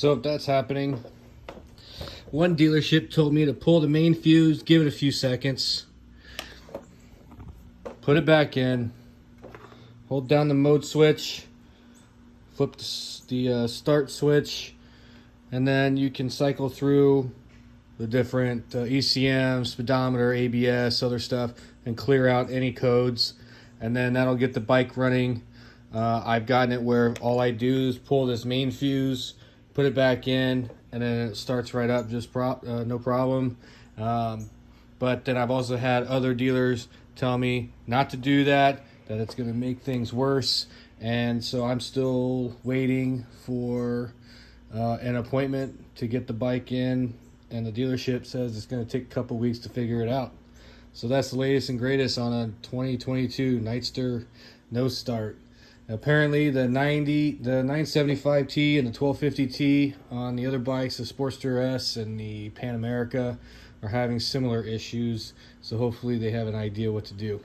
So if that's happening, one dealership told me to pull the main fuse, give it a few seconds, put it back in, hold down the mode switch, flip the start switch, and then you can cycle through the different ECM, speedometer, ABS, other stuff, and clear out any codes, and then that'll get the bike running. I've gotten it where all I do is pull this main fuse, put it back in, and then it starts right up just no problem. But then I've also had other dealers tell me not to do that, that it's going to make things worse, and so I'm still waiting for an appointment to get the bike in, and the dealership says it's going to take a couple weeks to figure it out. So that's the latest and greatest on a 2022 Nightster no start. Apparently the 975T and the 1250T on the other bikes, the Sportster S and the Pan America, are having similar issues. So hopefully they have an idea what to do.